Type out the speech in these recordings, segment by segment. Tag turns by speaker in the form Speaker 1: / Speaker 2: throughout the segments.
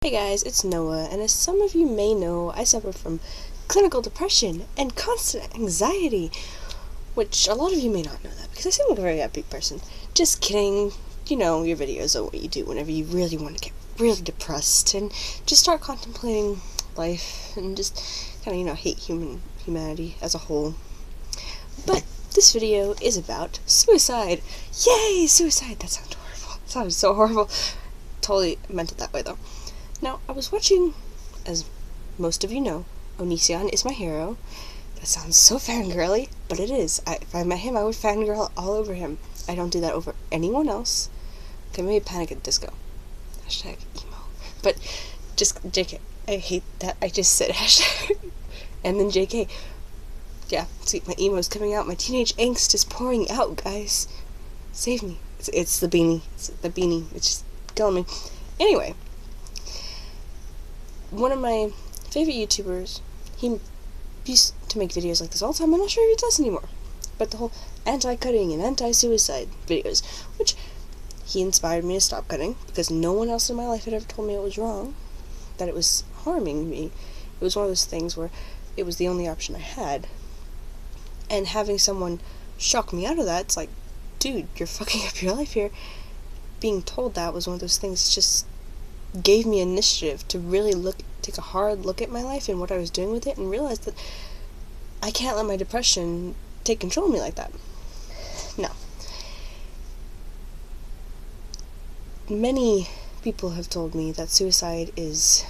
Speaker 1: Hey guys, it's Noah, and as some of you may know, I suffer from clinical depression and constant anxiety, which a lot of you may not know that, because I seem like a very upbeat person. Just kidding. You know, your videos are what you do whenever you really want to get really depressed, and just start contemplating life, and just kind of, hate humanity as a whole. But this video is about suicide. Yay, suicide! That sounded horrible. That sounded so horrible. Totally meant it that way, though. Now, I was watching, as most of you know, Onision is my hero. That sounds so fangirly, but it is. If I met him, I would fangirl all over him. I don't do that over anyone else. Okay, maybe Panic at the Disco. Hashtag emo. But, just JK. I hate that I just said hashtag. And then JK. Yeah, see, my emo's coming out. My teenage angst is pouring out, guys. Save me. It's the beanie. It's the beanie. It's just killing me. Anyway. One of my favorite YouTubers, he used to make videos like this all the time. I'm not sure if he does anymore. But the whole anti-cutting and anti-suicide videos, which he inspired me to stop cutting, because no one else in my life had ever told me it was wrong, that it was harming me. It was one of those things where it was the only option I had. And having someone shock me out of that, it's like, dude, you're fucking up your life here. Being told that was one of those things that just gave me initiative to really take a hard look at my life and what I was doing with it, and realize that I can't let my depression take control of me like that. No. Many people have told me that suicide is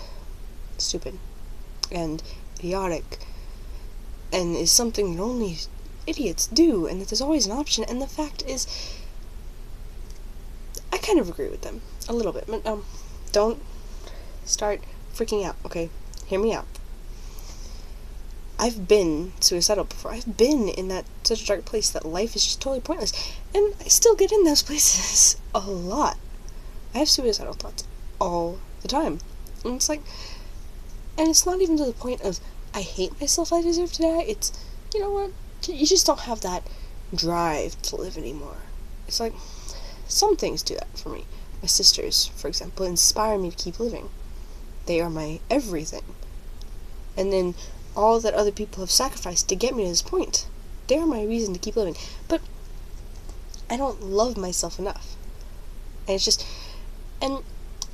Speaker 1: stupid and idiotic and is something that only idiots do, and that there's always an option. And the fact is, I kind of agree with them a little bit, but don't start freaking out, okay? Hear me out. I've been suicidal before. I've been in such a dark place that life is just totally pointless. And I still get in those places a lot. I have suicidal thoughts all the time. And it's not even to the point of, I hate myself, I deserve to die. It's, you know what? You just don't have that drive to live anymore. It's like, some things do that for me. My sisters, for example, inspire me to keep living. They are my everything. And then all that other people have sacrificed to get me to this point, they are my reason to keep living. But I don't love myself enough. And it's just, and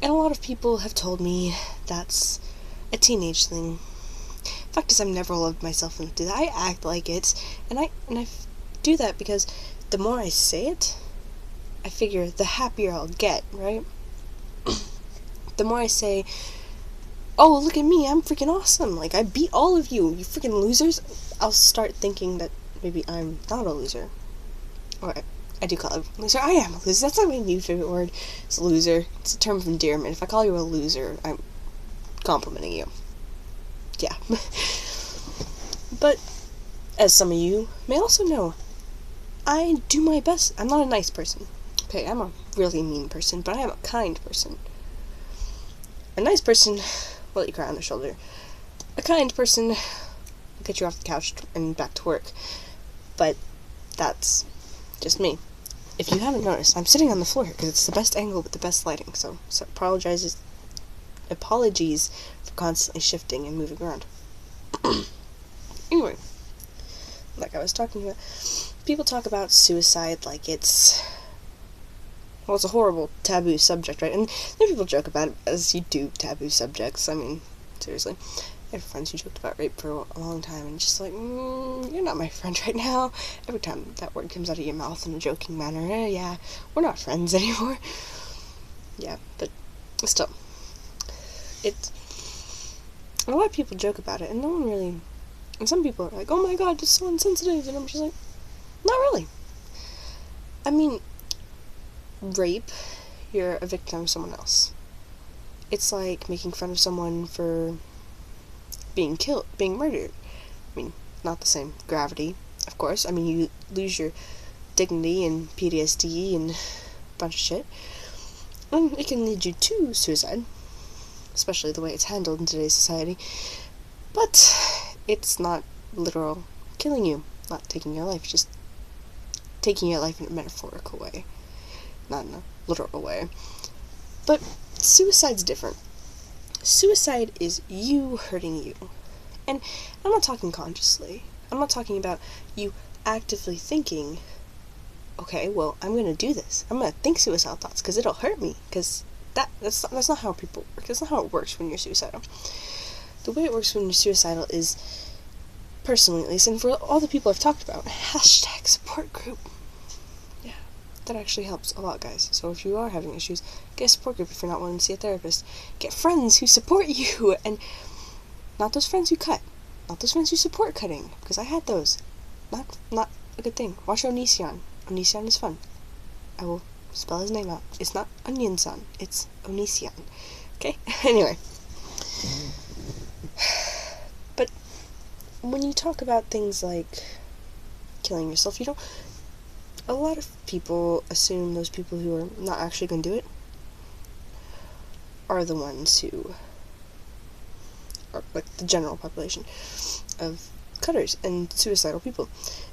Speaker 1: a lot of people have told me that's a teenage thing. Fact is, I've never loved myself enough to do that. I act like it, and I do that because the more I say it, I figure the happier I'll get, right? The more I say, oh, look at me, I'm freaking awesome, like, I beat all of you freaking losers, I'll start thinking that maybe I'm not a loser. Or I do call it a loser. I am a loser. That's not my new favorite word. It's a loser. It's a term of endearment. If I call you a loser, I'm complimenting you. Yeah. But, as some of you may also know, I do my best. I'm not a nice person. Okay, I'm a really mean person, but I am a kind person. A nice person will let you cry on their shoulder. A kind person will get you off the couch and back to work. But that's just me. If you haven't noticed, I'm sitting on the floor here because it's the best angle with the best lighting, so apologies for constantly shifting and moving around. Anyway, like I was talking about, people talk about suicide like it's a horrible taboo subject, right? And then people joke about it as you do taboo subjects. I mean, seriously. I have friends who joked about rape for a long time, and just like, you're not my friend right now. Every time that word comes out of your mouth in a joking manner, yeah, we're not friends anymore. Yeah, but still. A lot of people joke about it, and no one really, and some people are like, oh my god, it's so insensitive, and I'm just like, not really. I mean, rape, you're a victim of someone else. It's like making fun of someone for being murdered. I mean, not the same gravity, of course. I mean, you lose your dignity and PTSD and a bunch of shit. And it can lead you to suicide, especially the way it's handled in today's society. But it's not literal killing you, not taking your life, just taking your life in a metaphorical way, not in a literal way. But suicide's different. Suicide is you hurting you. And I'm not talking consciously. I'm not talking about you actively thinking, okay, well, I'm going to do this. I'm going to think suicidal thoughts because it'll hurt me. Because that's not how people work. That's not how it works when you're suicidal. The way it works when you're suicidal is, personally at least, and for all the people I've talked about, hashtag support group. Yeah, that actually helps a lot, guys. So if you are having issues, get a support group if you're not wanting to see a therapist. Get friends who support you, and not those friends who cut. Not those friends who support cutting, because I had those. Not a good thing. Watch Onision. Onision is fun. I will spell his name out. It's not Onion-san. It's Onision. Okay? Anyway. But when you talk about things like killing yourself, a lot of people assume those people who are not actually going to do it are the ones who are, like, the general population of cutters and suicidal people.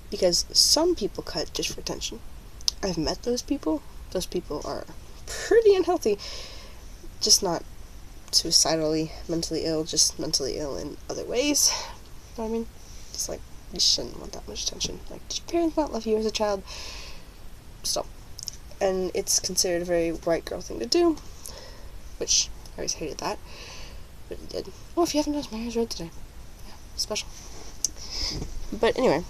Speaker 1: Because some people cut just for attention. I've met those people. Those people are pretty unhealthy. Just not suicidally, mentally ill, just mentally ill in other ways. You know what I mean? It's like, you shouldn't want that much attention. Like, did your parents not love you as a child? Stop. And it's considered a very white girl thing to do, which I always hated that, but it did. Well, if you haven't noticed, my hair's red today. Yeah, special. But anyway,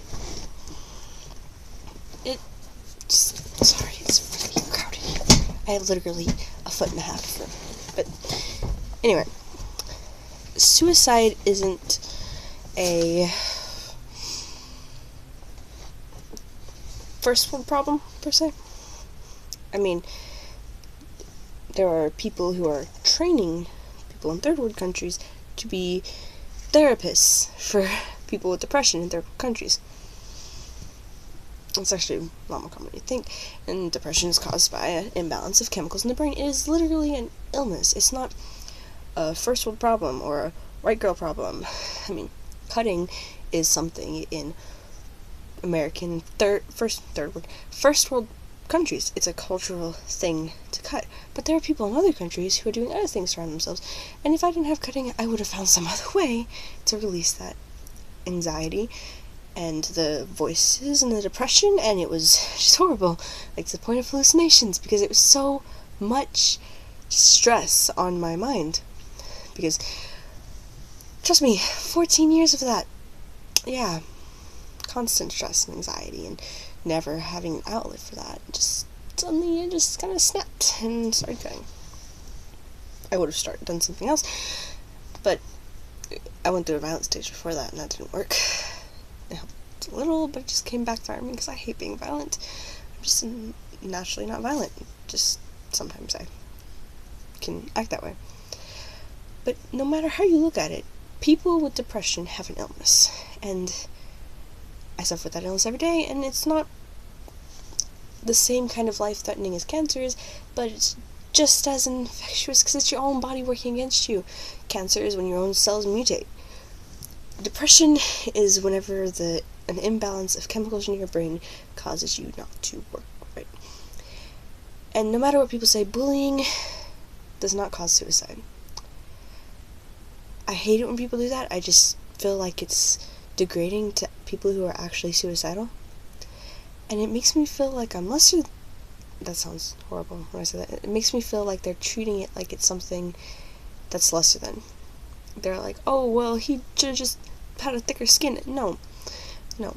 Speaker 1: sorry, it's really crowded here. I have literally a foot and a half of room. But anyway, suicide isn't a first world problem, per se. I mean, there are people who are training people in third world countries to be therapists for people with depression in third world countries. It's actually a lot more common than you think, and depression is caused by an imbalance of chemicals in the brain. It is literally an illness. It's not a first world problem or a white girl problem. I mean, cutting is something in American first world countries. It's a cultural thing to cut. But there are people in other countries who are doing other things to harm themselves. And if I didn't have cutting, I would have found some other way to release that anxiety and the voices and the depression, and it was just horrible. Like, to the point of hallucinations, because it was so much stress on my mind. Because, trust me, 14 years of that. Yeah. Constant stress and anxiety, and never having an outlet for that. Just suddenly it just kind of snapped and started going. I would have done something else, but I went through a violent stage before that, and that didn't work. It helped a little, but it just came back to me because I hate being violent. I'm just naturally not violent. Just sometimes I can act that way. But no matter how you look at it, people with depression have an illness, and I suffer with that illness every day, and it's not the same kind of life-threatening as cancer is, but it's just as infectious because it's your own body working against you. Cancer is when your own cells mutate. Depression is whenever an imbalance of chemicals in your brain causes you not to work right. And no matter what people say, bullying does not cause suicide. I hate it when people do that. I just feel like it's degrading to people who are actually suicidal. And it makes me feel like I'm lesser. That sounds horrible when I say that. It makes me feel like they're treating it like it's something that's lesser than. They're like, oh, well, he should have just had a thicker skin. No,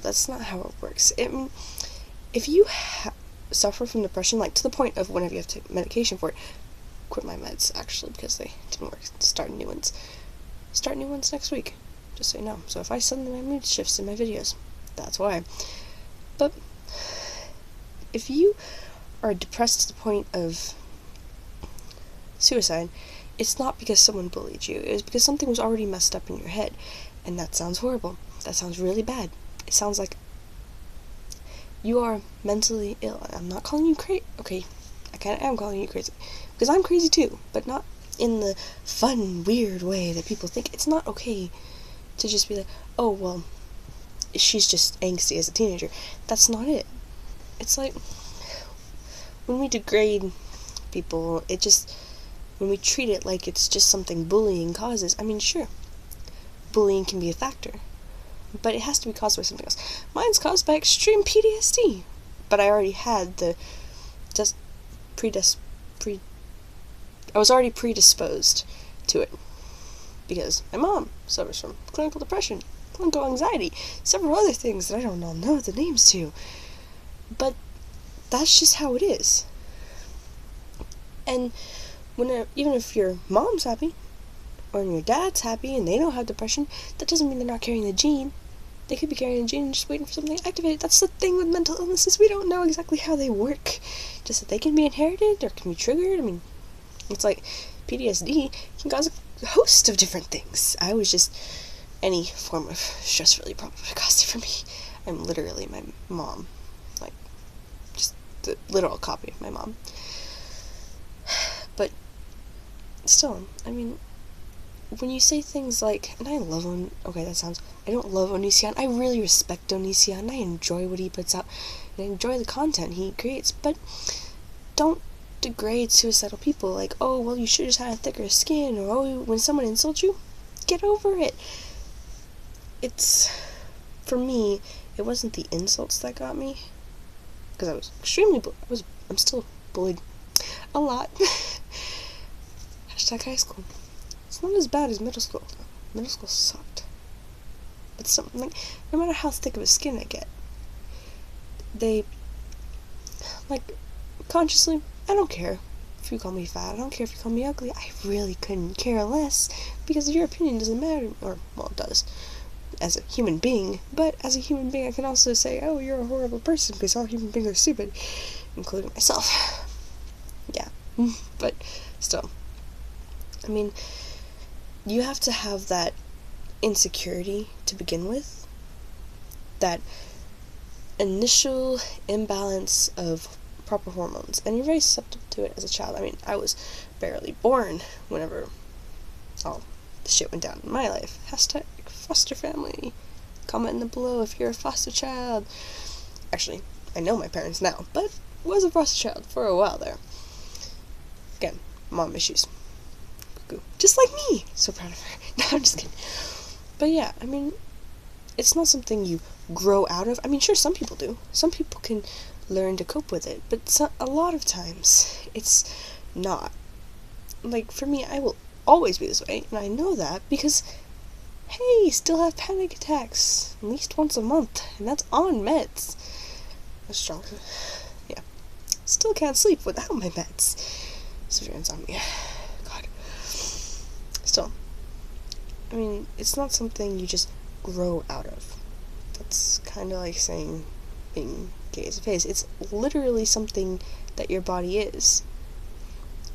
Speaker 1: that's not how it works. If you suffer from depression, like to the point of whenever you have to take medication for it, quit my meds, actually, because they didn't work. Start new ones next week, just so you know. So if I suddenly my mood shifts in my videos, that's why. But if you are depressed to the point of suicide, it's not because someone bullied you. It was because something was already messed up in your head. And that sounds horrible. That sounds really bad. It sounds like you are mentally ill. I'm not calling you crazy. Okay, I kind of am calling you crazy. Because I'm crazy too. But not in the fun, weird way that people think. It's not okay to just be like, oh, well, she's just angsty as a teenager. That's not it. It's like, when we degrade people, it when we treat it like it's just something bullying causes, I mean, sure, bullying can be a factor, but it has to be caused by something else. Mine's caused by extreme PTSD, but I already had the I was already predisposed to it because my mom suffers from clinical depression, clinical anxiety, several other things that I don't know the names to, but that's just how it is. And even if your mom's happy or your dad's happy and they don't have depression, that doesn't mean they're not carrying the gene. They could be carrying a gene and just waiting for something to activate it. That's the thing with mental illnesses. We don't know exactly how they work. Just that they can be inherited or can be triggered. I mean, it's like PTSD can cause a host of different things. Any form of stress really probably would have caused it for me. I'm literally my mom. Like, just the literal copy of my mom. But still, I mean, when you say things like, and I don't love Onision. I really respect Onision. I enjoy what he puts out, and I enjoy the content he creates, but don't degrade suicidal people like, oh, well, you should just have thicker skin, or, oh, when someone insults you, get over it. For me, it wasn't the insults that got me, because I was extremely I'm still bullied a lot. Hashtag high school. It's not as bad as middle school. Middle school sucked. But something like, no matter how thick of a skin I get, they, like, consciously, I don't care if you call me fat, I don't care if you call me ugly, I really couldn't care less, because your opinion doesn't matter, or, well, it does, as a human being, but as a human being I can also say, oh, you're a horrible person, because all human beings are stupid, including myself. Yeah, but still, I mean, you have to have that insecurity to begin with, that initial imbalance of proper hormones, and you're very susceptible to it as a child. I mean, I was barely born whenever all the shit went down in my life. Hashtag foster family. Comment below if you're a foster child. Actually, I know my parents now, but was a foster child for a while there. Again, mom issues. Just like me. So proud of her. No, I'm just kidding. But yeah, I mean, it's not something you grow out of. I mean, sure, some people do. Some people can learn to cope with it, but a lot of times it's not. Like, for me, I will always be this way, and I know that because, hey, still have panic attacks at least once a month, and that's on meds. That's strong. Yeah. Still can't sleep without my meds. Severe insomnia. God. Still, I mean, it's not something you just grow out of. That's kind of like saying being gay is a phase. It's literally something that your body is.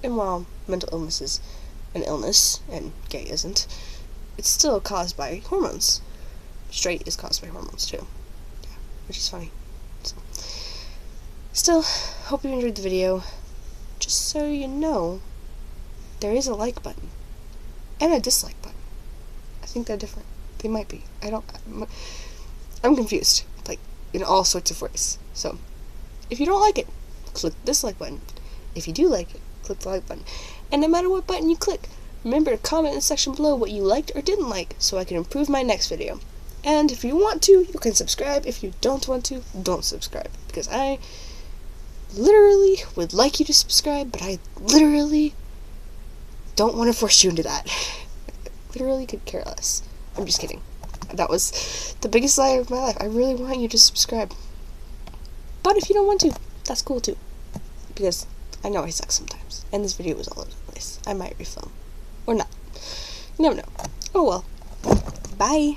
Speaker 1: And while mental illness is an illness, and gay isn't, it's still caused by hormones. Straight is caused by hormones too. Yeah, which is funny. So, still, hope you enjoyed the video. Just so you know, there is a like button. And a dislike button. I think they're different. They might be. I'm confused. Like, in all sorts of ways. So, if you don't like it, click the dislike button. If you do like it, click the like button. And no matter what button you click, remember to comment in the section below what you liked or didn't like, so I can improve my next video. And if you want to, you can subscribe. If you don't want to, don't subscribe. Because I literally would like you to subscribe, but I literally don't want to force you into that. Literally could care less. I'm just kidding. That was the biggest lie of my life. I really want you to subscribe. But if you don't want to, that's cool too. Because I know I suck sometimes. And this video was all over the place. I might refilm. Or not. You never know. Oh well. Bye.